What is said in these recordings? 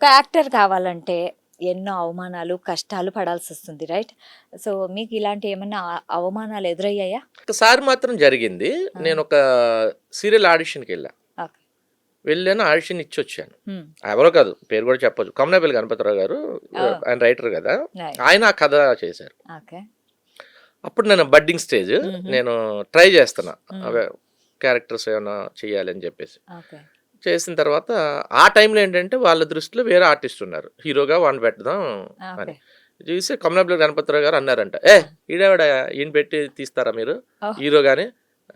ఒక యాక్టర్ కావాలంటే ఎన్నో అవమానాలు, కష్టాలు పడాల్సొస్తుంది. రైట్? సో, మీకు ఇలాంటి ఏమన్నా అవమానాలు ఎదురయ్యాయా? ఒకసారి మాత్రం జరిగింది. ఆ! నేనొక సీరియల్ ఆడిషన్‌కెళ్ళా. ఓకే. వెళ్ళాను, ఆడిషన్ ఇచ్చొచ్చాను. హ్మ్. ఎవరో కాదు, పేరు కూడా చెప్పొచ్చు. కొమరవెల్లి గణపతిరావు గారు, ఓహ్! ఆయన రైటర్ గదా! నైస్. ఆయన ఆ కథ చేశారు. ఓకే. అప్పుడు నేను బడ్డింగ్ స్టేజ్. హుహు. నేను ట్రై చేస్తున్నా. హ్మ్. అవే క్యారెక్టర్స్ ఏమన్నా చేయాలని చెప్పేసి. ఓకే. చేసిన తర్వాత ఆ టైంలో ఏంటంటే వాళ్ళ దృష్టిలో వేరే ఆర్టిస్ట్ ఉన్నారు. హీరోగా వాడిని పెడదాం ఓకే. అని. చూసి కొమరవెల్లి గణపతిరావు గారు అన్నారంట, ఆ! ఈడేవాడ ఈయన పెట్టి తీస్తారా మీరు ఓహ్! హీరోగానే?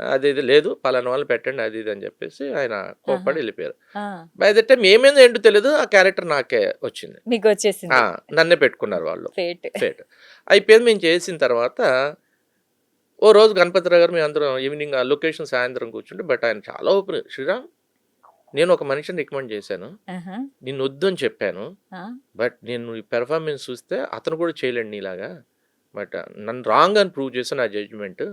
అది ఇది లేదు, పలానా వాళ్ళని పెట్టండి అది ఇది అని చెప్పేసి ఆయన ఆహా! కోప్పడి వెళ్ళిపోయారు. ఆ! బై ద టైం ఏమైందో ఏంటో తెలియదు, ఆ క్యారెక్టర్ నాకే వచ్చింది. మీకొచ్చేసింది. నన్నే పెట్టుకున్నారు వాళ్ళు. ఫేట్. ఫేట్ అయిపోయింది. మేము చేసిన తర్వాత ఓ రోజు గణపతిరావు గారు మేము అందరం ఈవినింగ్ ఆ లొకేషన్ సాయంత్రం కూర్చుంటే, బట్ ఆయన చాలా ఓపెన్. శ్రీరామ్, నేను ఒక మనిషిని రికమెండ్ చేశాను, ఆహా! నిన్ను వద్దు అని చెప్పాను, ఆ! బట్ నేను ఈ పెర్ఫార్మెన్స్ చూస్తే అతను కూడా చేయలేండి నీలాగా, బట్ నన్ను రాంగ్ అని ప్రూవ్ చేశాను నా జడ్జిమెంట్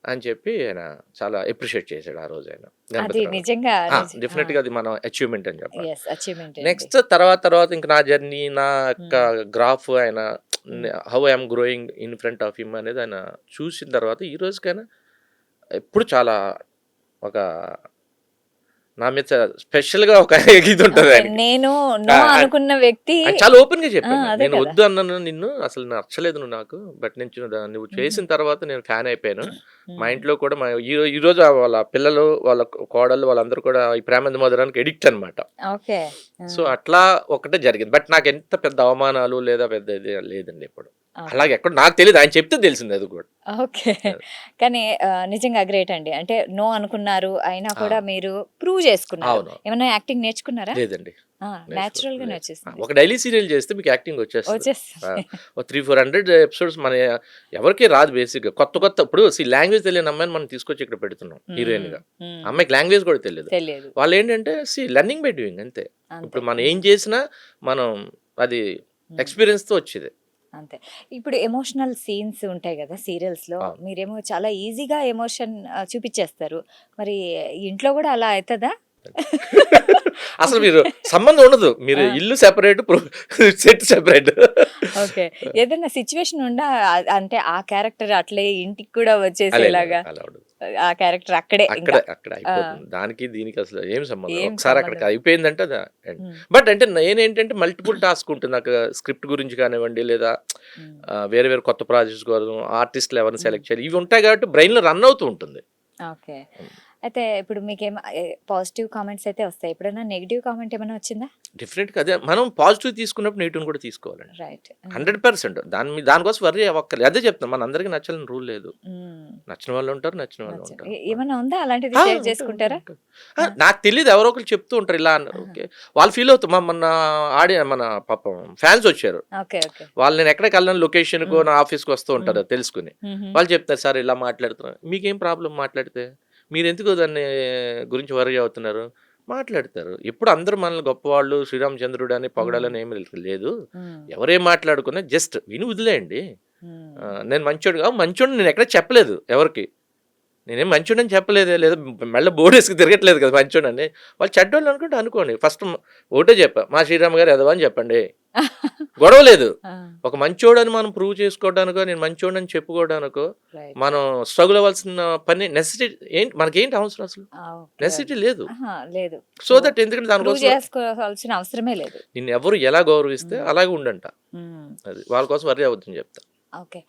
అని చెప్పి ఆయన చాలా అప్రిషియేట్ చేశాడు ఆ రోజు ఆయన అది గణపతిరావు. నిజంగా డెఫినెట్గా అది మనం అచీవ్మెంట్ అని చెప్పాలి. యెస్. అచీవ్‌మెంట్ అండి. నెక్స్ట్ తర్వాత ఇంకా నా జర్నీ, నా యొక్క హ్మ్. గ్రాఫ్ ఆయన హ్మ్. How I'm growing in front of him అనేది ఆయన చూసిన తర్వాత ఈ రోజుకైనా ఎప్పుడు చాలా ఒక నా మీద స్పెషల్గా ఒక ఇది ఉంటుంది ఓకే. ఆయనకి. నేను ఆ, నో ఆ- అనుకున్న వ్యక్తి ఆయన చాలా ఓపెన్ గా ఆ! చెప్పాను, అదే నేను కదా! వద్దు అన్నాను నిన్ను, అసలు నచ్చలేదు నువ్వు నాకు, బట్ నేను నువ్వు హుహు. చేసిన తర్వాత నేను ఫ్యాన్ అయిపోయాను. మా హ్మ్. ఇంట్లో కూడా ఈ రోజు వాళ్ళ పిల్లలు, వాళ్ళ కోడళ్ళు, వాళ్ళందరూ కూడా ఈ ప్రేమంది మధురానికి ఎడిక్ట్ అనమాట. ఓకే. సో ఆ! అట్లా ఒకటే జరిగింది. బట్ నాకు ఎంత పెద్ద అవమానాలు లేదా పెద్ద ఇది లేదండి ఎప్పుడు. ఓకే. అలాగే ఎక్కడ నాకు తెలియదు, ఆయన చెప్తే తెలిసింది అది కూడా. ఓకే. అది. కానీ నిజంగా గ్రేట్ అండి. అంటే నో అనుకున్నారు. అయినా ఆ, కూడా మీరు ప్రూవ్ చేసుకున్నారు. అవును. ఏమన్నా యాక్టింగ్ నేర్చుకున్నారా? లేదండి. ఆ! నేర్చుకోలేదు. నేచురల్‌గానే వచ్చేసింది. ఒక డైలీ సీరియల్ చేస్తే మీకు యాక్టింగ్ వచ్చేస్తది. వచ్చేసింది. ఓ 300, 400 ఎపిసోడ్స్ మన ఎవరికీ రాదు బేసిక్‌గా. కొత్త ఇప్పుడు లాంగ్వేజ్ తెలియని అమ్మాయిని మనం తీసుకొచ్చి ఇక్కడ పెడుతున్నాం హ్మ్. హీరోయిన్‌గా. హ్మ్. అమ్మాయికి లాంగ్వేజ్ కూడా తెలీదు. తెలియదు. వాళ్ళేంటంటే లెర్నింగ్ బై డూయింగ్ అంతే. అంతే. ఇప్పుడు మనం ఏం చేసినా మనం అది హ్మ్. ఎక్స్‌పీరియన్స్‌తో వచ్చేదే. అంతే. ఇప్పుడు ఎమోషనల్ సీన్స్ ఉంటాయి గదా! సీరియల్స్‌లో. అవును. మీరేమో చాలా ఈజీగా ఎమోషన్ చూపిచ్చేస్తారు. మరి ఇంట్లో గూడా అలా అయితదా? అసలు మీరు సంబంధం ఉండదు. మీరు ఆ! ఇల్లు సెపరేట్, సెట్ సెపరేట్. ఓకే. ఏదైనా సిట్యుయేషన్ ఉందా? అంటే ఆ క్యారెక్టర్ అట్లే ఇంటికి కూడా లేదు, వచ్చేసేలాగా? అలా ఉండదు. ఆ క్యారెక్టర్ అక్కడే ఇంకా. అక్కడ ఆ! అయిపోతుంది. దానికి దీనికి అసలు ఏం సంబంధం లేదు. ఏం ఒకసారి అక్కడికి సంబంధం లేదు. అయిపోయిందంటే అది ఎండ్. హ్మ్. బట్ అంటే నేనేంటంటే మల్టిపుల్ టాస్క్ ఉంటుంది నాకు, స్క్రిప్ట్ గురించి కానివ్వండి, లేదా హ్మ్. వేరే వేరే కొత్త ప్రాజెక్ట్స్ కోసం ఆర్టిస్ట్‌లు ఎవరిని హ్మ్. సెలెక్ట్ చేయాలి, ఇవి ఉంటాయి కాబట్టి బ్రెయిన్‌లో రన్ అవుతూ ఉంటుంది. ఓకే. హ్మ్. అయితే ఇప్పుడు మీకేం పాజిటివ్ కామెంట్స్ అయితే వస్తాయి. ఎప్పుడైనా నెగెటివ్ కామెంట్ ఏమైనా వచ్చిందా? డెఫినిట్‌గా అదే మనం పాజిటివ్ తీసుకున్నప్పుడు నెగెటివ్‌ని కూడా తీసుకోవాలండి. రైట్. ఆ! 100% దానికోసం వర్రీ అవ్వక్కర్లేదు. అదే చెప్తున్నా, మనందరికీ నచ్చాలని రూల్ లేదు. హ్మ్. నచ్చిన వాళ్ళు ఉంటారు, నచ్చిన వాళ్ళు నచ్చ ఉంటారు. ఏమన్నా ఉందా అలాంటిది షేర్ ఉంటాయి, ఉంటాయి, చేసుకుంటారా? ఉంటాయి. ఆ! నాకు తెలీదు, ఎవరో ఒకళ్ళు చెప్తూ ఉంటారు ఇలా అన్నారు. ఆహా! ఓకే. వాళ్ళు ఫీల్ అవుతారు. మొన్న మన పాపం ఫ్యాన్స్ వచ్చారు. ఓకే. ఓకే. వాళ్ళు నేను ఎక్కడికి వెళ్ళను లొకేషన్‌కో, హ్మ్. నా ఆఫీస్‌కి వస్తూ హ్మ్. ఉంటారు తెలుసుకొని. హుహు. వాళ్ళు చెప్తారు, "సార్ ఇలా మాట్లాడుతున్నారు." మీకేం ప్రాబ్లమ్ మాట్లాడితే? మీరెందుకు దాన్ని గురించి వర్రీ అవుతున్నారు? మాట్లాడతారు. ఎప్పుడు అందరూ మనల్ని గొప్పవాళ్ళు, శ్రీరామచంద్రుడని హ్మ్. పొగడాలని ఏమి లేదు. హ్మ్. ఎవరేం మాట్లాడుకున్నా జస్ట్ విని వదిలేయండి. హ్మ్. నేను మంచోడిని నేను ఎక్కడ చెప్పలేదు ఎవరికీ. నేనేం మంచోడని చెప్పలేదే, లేదా మెల్ల బోర్డేసుకు తిరగట్లేదు కదా మంచోడని. వాళ్ళు చెడ్డోళ్ళు అనుకుంటే అనుకోండి. ఫస్ట్ ఒకటే చెప్పా, మా శ్రీరామ్ గారు ఎదవ అని చెప్పండి. గొడవ లేదు. ఆ! ఒక మంచోడని మనం ప్రూవ్ చేసుకోవడానికో, నేను మంచోడని చెప్పుకోవడానికో, రైట్. మనం స్ట్రగుల్ అవ్వాల్సిన పని నెసెసిటీ ఏంటి, మనకేంటి అవసరం అసలు? ఆ! ఓకే. నెసెసిటీ లేదు. ఆహా! లేదు. సో సో, దట్ ఎందుకంటే ప్రూవ్ దానికోసం చేసుకోవాల్సిన అవసరమే లేదు. నిన్ను ఎవరు ఎలా గౌరవిస్తే హ్మ్. అలాగే ఉండంట. హ్మ్. అది వాళ్ళ కోసం వర్రీ అవ్వద్దని చెప్తా. ఓకే.